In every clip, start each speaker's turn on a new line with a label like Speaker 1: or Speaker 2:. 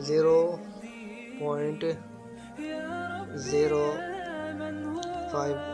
Speaker 1: 0.05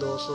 Speaker 1: 200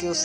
Speaker 1: QC